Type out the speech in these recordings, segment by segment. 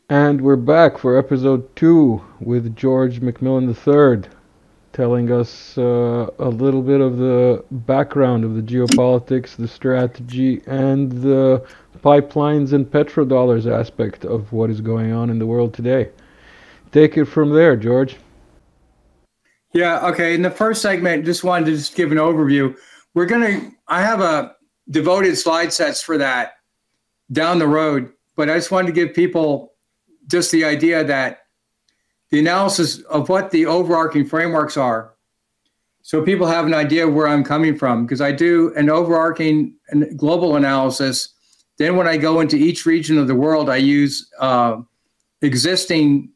And we're back for episode 2 with George McMillan III, telling us a little bit of the background of the geopolitics, the strategy, and the pipelines and petrodollars aspect of what is going on in the world today. Take it from there, George. Yeah, okay. In the first segment, just wanted to just give an overview. I have a devoted slide sets for that down the road, but I just wanted to give people just the idea that the analysis of what the overarching frameworks are. So people have an idea where I'm coming from, because I do an overarching and global analysis. Then when I go into each region of the world, I use existing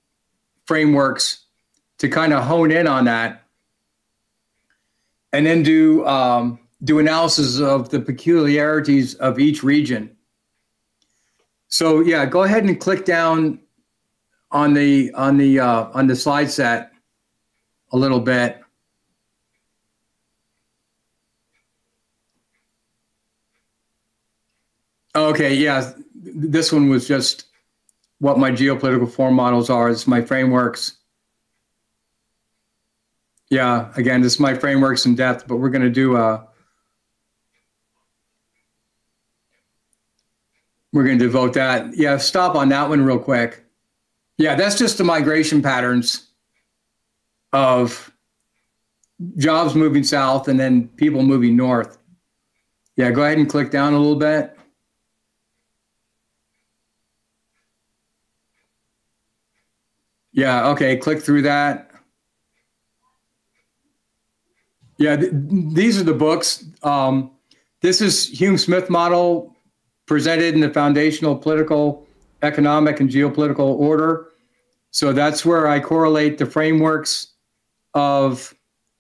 frameworks to kind of hone in on that, and then do analysis of the peculiarities of each region. So yeah, go ahead and click down on the slide set a little bit. Okay, yeah, this one was just what my geopolitical form models are. It's my frameworks. Yeah, again, this is my frameworks in depth, but we're going to do we're going to devote that. Yeah, stop on that one real quick. Yeah, that's just the migration patterns of jobs moving south and then people moving north. Yeah, go ahead and click down a little bit. Yeah, okay, click through that. Yeah, these are the books. This is Hume-Smith model presented in the foundational political, economic, and geopolitical order. So that's where I correlate the frameworks of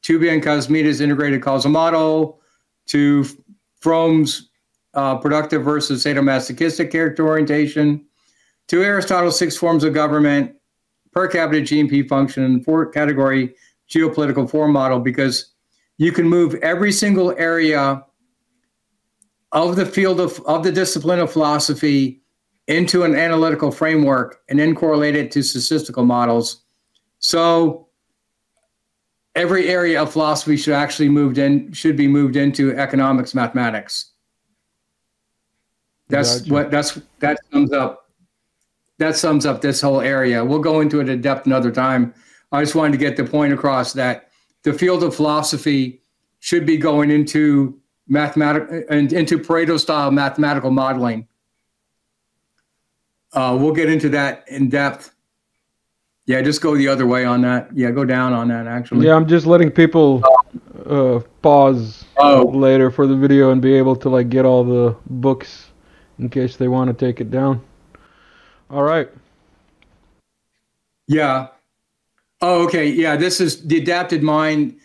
Tooby and Kosmida's integrated causal model to Fromm's productive versus sadomasochistic character orientation, to Aristotle's 6 forms of government, per capita GNP function, and 4-category geopolitical form model, because you can move every single area of the field of the discipline of philosophy into an analytical framework and then correlate it to statistical models. So every area of philosophy should be moved into economics, mathematics. That sums up this whole area. We'll go into it in depth another time. I just wanted to get the point across that the field of philosophy should be going into into Pareto-style mathematical modeling. We'll get into that in depth. Yeah, just go the other way on that. Yeah, go down on that, actually. Yeah, I'm just letting people pause later for the video and be able to like get all the books in case they want to take it down. All right. Yeah. Oh, okay. Yeah, this is the adapted mind.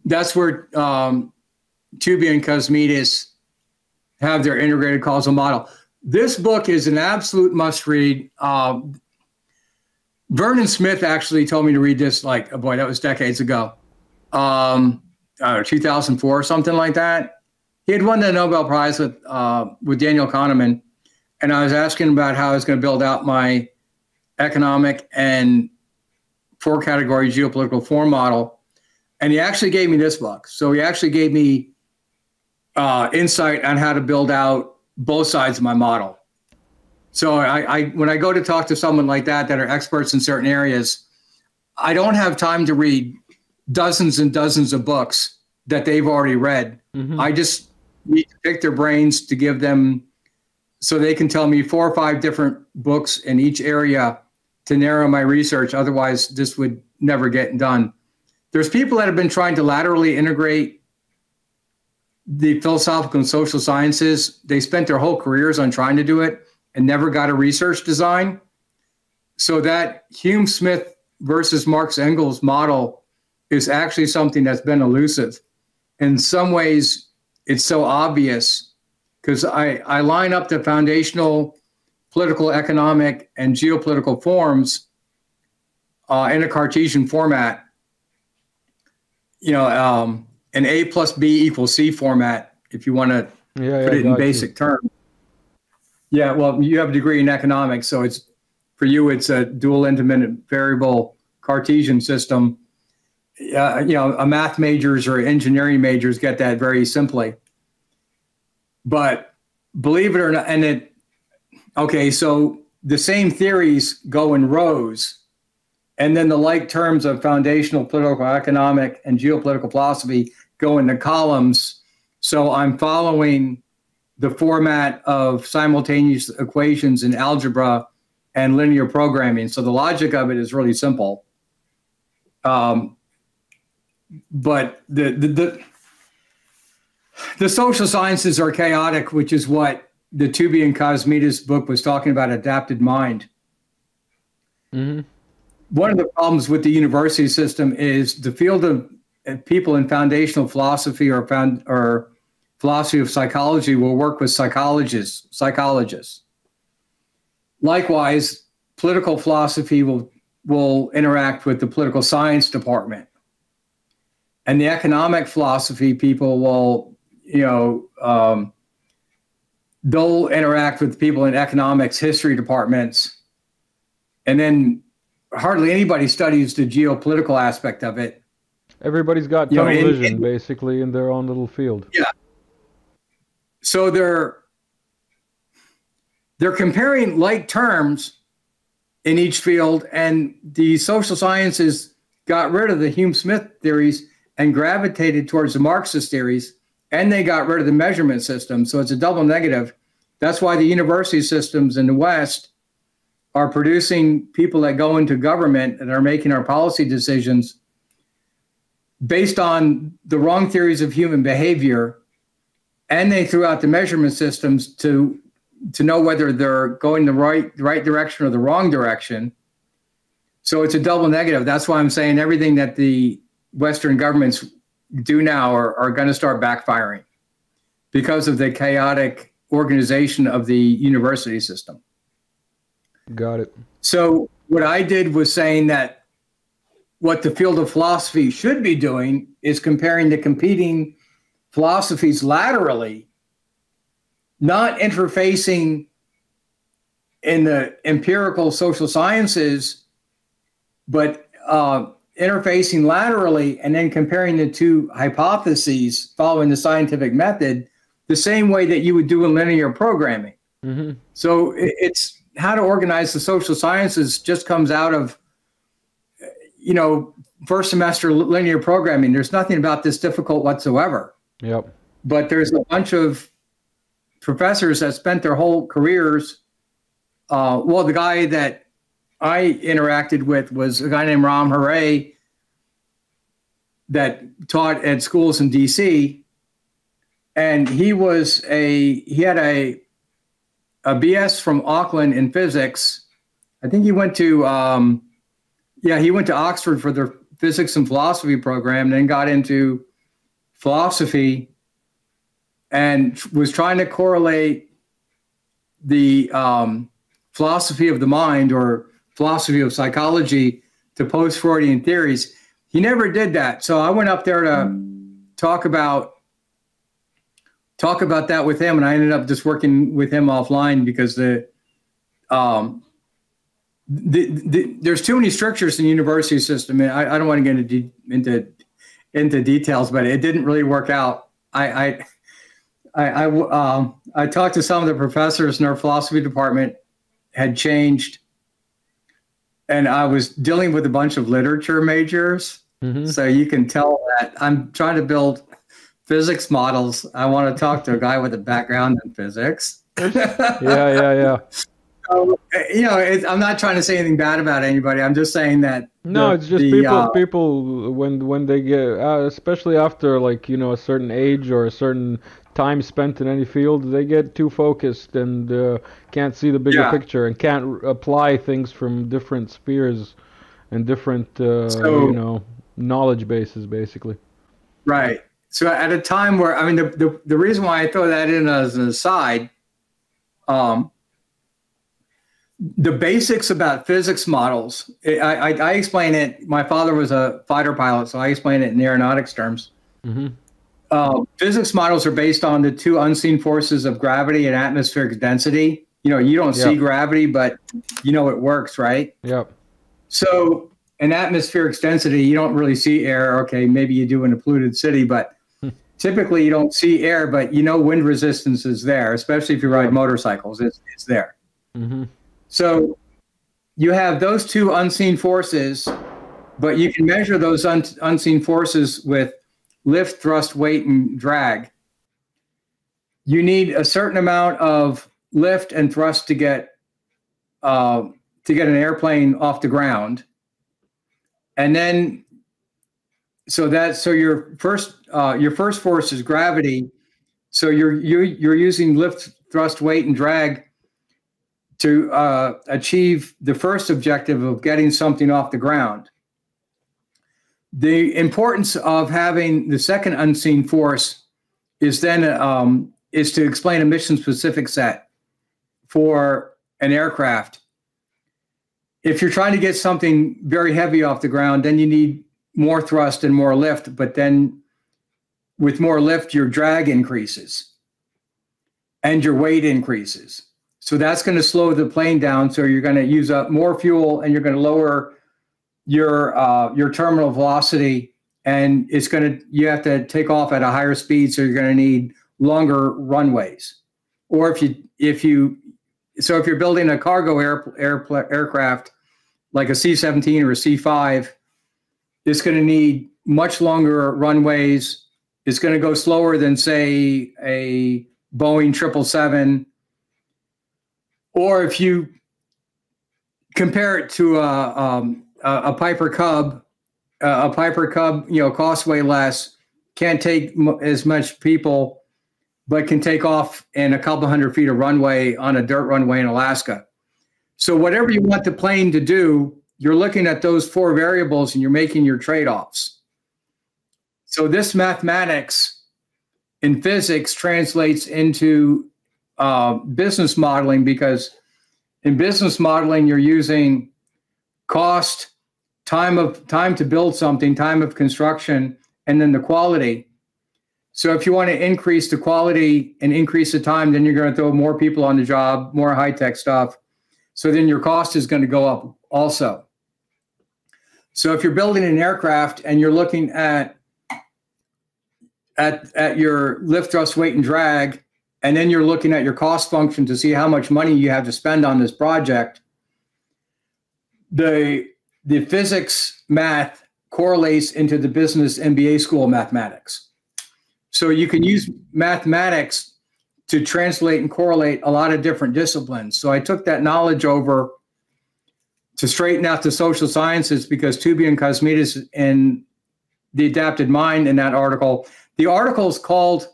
That's where Tooby and Kosmides have their integrated causal model. This book is an absolute must-read. Vernon Smith actually told me to read this, like, oh boy, that was decades ago. 2004 or something like that. He had won the Nobel Prize with Daniel Kahneman, and I was asking about how I was going to build out my economic and 4-category geopolitical form model. And he actually gave me this book. So he actually gave me insight on how to build out both sides of my model. So when I go to talk to someone like that are experts in certain areas, I don't have time to read dozens and dozens of books that they've already read. Mm-hmm. I just need to pick their brains to give them, so they can tell me 4 or 5 different books in each area to narrow my research. Otherwise, this would never get done. There's people that have been trying to laterally integrate the philosophical and social sciences. They spent their whole careers on trying to do it and never got a research design. So that Hume-Smith versus Marx Engels model is actually something that's been elusive. In some ways, it's so obvious because I line up the foundational political, economic, and geopolitical forms in a Cartesian format. You know, an A plus B equals C format, if you want to put it in basic terms. Yeah, well, you have a degree in economics, so it's for you, it's a dual independent variable Cartesian system. A math majors or engineering majors get that very simply. But believe it or not, so the same theories go in rows, and then the like terms of foundational political, economic, and geopolitical philosophy go into columns. So I'm following the format of simultaneous equations in algebra and linear programming. So the logic of it is really simple. But the social sciences are chaotic, which is what the Tooby and Kosmides book was talking about, adapted mind. Mm-hmm. One of the problems with the university system is the field of people in foundational philosophy or philosophy of psychology will work with psychologists. Likewise, political philosophy will interact with the political science department. And the economic philosophy people will, they'll interact with people in economics history departments. And then hardly anybody studies the geopolitical aspect of it. Everybody's got tunnel vision, basically, in their own little field. Yeah. So they're comparing like terms in each field, and the social sciences got rid of the Hume-Smith theories and gravitated towards the Marxist theories, and they got rid of the measurement system. So it's a double negative. That's why the university systems in the West are producing people that go into government and are making our policy decisions based on the wrong theories of human behavior, and they threw out the measurement systems to know whether they're going the right direction or the wrong direction. So it's a double negative. That's why I'm saying everything that the Western governments do now are going to start backfiring because of the chaotic organization of the university system. Got it. So what I did was saying that what the field of philosophy should be doing is comparing the competing philosophies laterally, not interfacing in the empirical social sciences, but interfacing laterally and then comparing the two hypotheses following the scientific method the same way that you would do in linear programming. Mm-hmm. So it's how to organize the social sciences just comes out of, first semester linear programming. There's nothing about this difficult whatsoever. Yep. But there's a bunch of professors that spent their whole careers. The guy that I interacted with was a guy named Ram Hare that taught at schools in DC. And he had a BS from Auckland in physics. I think he went to Oxford for their physics and philosophy program, then got into philosophy and was trying to correlate the philosophy of the mind or philosophy of psychology to post-Freudian theories. He never did that. So I went up there to talk about that with him, and I ended up just working with him offline because there's too many strictures in the university system. And I don't want to get into details, but it didn't really work out. I talked to some of the professors in our philosophy department, had changed, and I was dealing with a bunch of literature majors. Mm-hmm. So you can tell that I'm trying to build physics models. I want to talk to a guy with a background in physics. Yeah. So, I'm not trying to say anything bad about anybody. I'm just saying that. No, it's just people when they get, especially after a certain age or a certain time spent in any field, they get too focused and can't see the bigger picture and can't apply things from different spheres and different, knowledge bases, basically. Right. So at a time where, the reason why I throw that in as an aside, the basics about physics models, I explain it. My father was a fighter pilot, so I explain it in aeronautics terms. Mm-hmm. Physics models are based on the two unseen forces of gravity and atmospheric density. You don't see Yep. gravity, but it works, right? Yep. So in atmospheric density, you don't really see air. Okay, maybe you do in a polluted city, but typically you don't see air, but wind resistance is there, especially if you ride Yep. motorcycles. It's there. Mm-hmm. So you have those two unseen forces, but you can measure those unseen forces with lift, thrust, weight, and drag. You need a certain amount of lift and thrust to get an airplane off the ground, and then so your first force is gravity. So you're using lift, thrust, weight, and drag to achieve the first objective of getting something off the ground. The importance of having the second unseen force is then is to explain a mission specific set for an aircraft. If you're trying to get something very heavy off the ground, then you need more thrust and more lift, but then with more lift, your drag increases and your weight increases. So that's going to slow the plane down. So you're going to use up more fuel and you're going to lower your terminal velocity, and you have to take off at a higher speed. So you're going to need longer runways. Or if you're building a cargo aircraft like a C-17 or a C-5, it's going to need much longer runways. It's going to go slower than, say, a Boeing 777. Or if you compare it to a Piper Cub, costs way less, can't take as much people, but can take off in a couple hundred feet of runway on a dirt runway in Alaska. So whatever you want the plane to do, you're looking at those four variables and you're making your trade-offs. So this mathematics in physics translates into business modeling, because in business modeling, you're using cost, time to build something, time of construction, and then the quality. So if you want to increase the quality and increase the time, then you're going to throw more people on the job, more high-tech stuff. So then your cost is going to go up also. So if you're building an aircraft and you're looking at your lift, thrust, weight, and drag, and then you're looking at your cost function to see how much money you have to spend on this project, the physics math correlates into the business MBA school mathematics. So you can use mathematics to translate and correlate a lot of different disciplines. So I took that knowledge over to straighten out the social sciences, because Tubi and Cosmides in The Adapted Mind, in that article, the article is called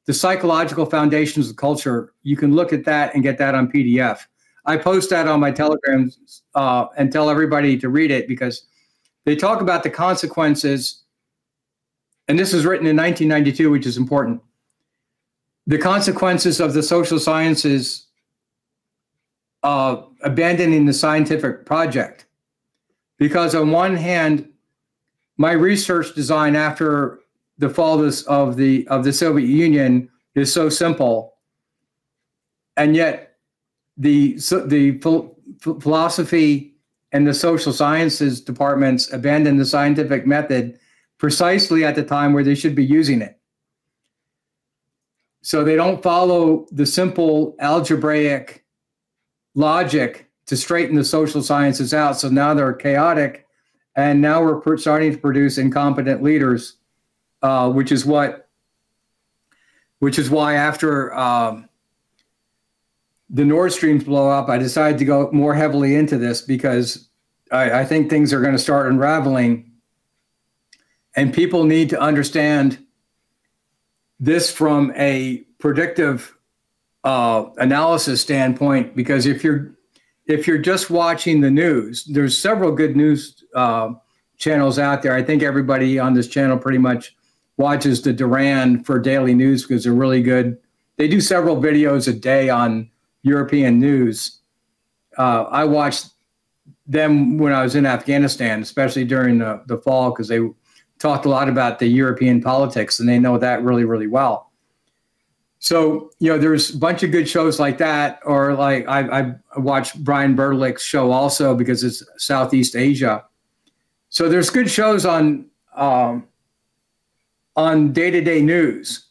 The Psychological Foundations of Culture. You can look at that and get that on PDF. I post that on my Telegram and tell everybody to read it, because they talk about the consequences. And this was written in 1992, which is important. The consequences of the social sciences abandoning the scientific project. Because on one hand, my research design after the fall of the Soviet Union is so simple, and yet the philosophy and the social sciences departments abandoned the scientific method precisely at the time where they should be using it. So they don't follow the simple algebraic logic to straighten the social sciences out. So now they're chaotic, and now we're starting to produce incompetent leaders, which is why after the Nord Streams blow up, I decided to go more heavily into this, because I think things are going to start unraveling, and people need to understand this from a predictive analysis standpoint. Because if you're just watching the news, there's several good news channels out there. I think everybody on this channel pretty much watches the Duran for daily news, because they're really good. They do several videos a day on European news. I watched them when I was in Afghanistan, especially during the fall, because they talked a lot about the European politics, and they know that really, really well. So, there's a bunch of good shows like that, or like I watched Brian Burlick's show also because it's Southeast Asia. So there's good shows on day-to-day news.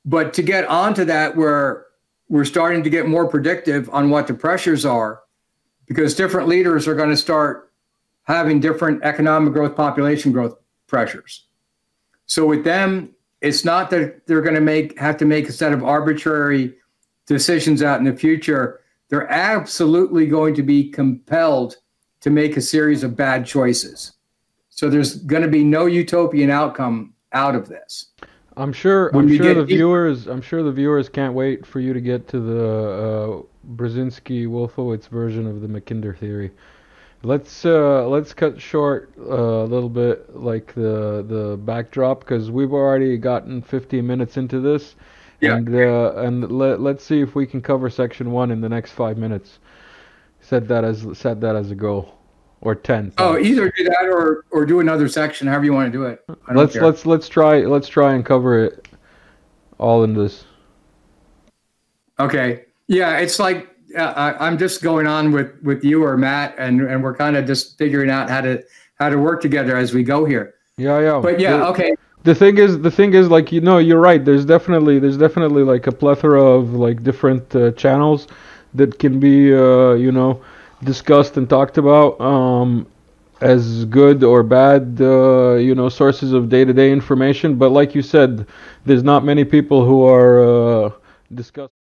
But to get onto that, where we're starting to get more predictive on what the pressures are, because different leaders are going to start having different economic growth, population growth pressures. So with them, it's not that they're going to have to make a set of arbitrary decisions out in the future. They're absolutely going to be compelled to make a series of bad choices. So there's going to be no utopian outcome out of this. I'm sure the viewers can't wait for you to get to the Brzezinski-Wolfowitz version of the Mackinder theory. Let's cut short a little bit, like the backdrop, because we've already gotten 15 minutes into this, Yeah. and let's see if we can cover section 1 in the next 5 minutes. Set that as a goal, or 10. Oh, either do that or do another section, however you want to do it. I don't care. Let's try and cover it all in this. Okay. Yeah, it's like I'm just going on with you or Matt, and we're kind of just figuring out how to work together as we go here. Yeah. But yeah, okay. The thing is, like, you're right. There's definitely like a plethora of like different channels that can be discussed and talked about as good or bad sources of day-to-day information. But like you said, there's not many people who are discussing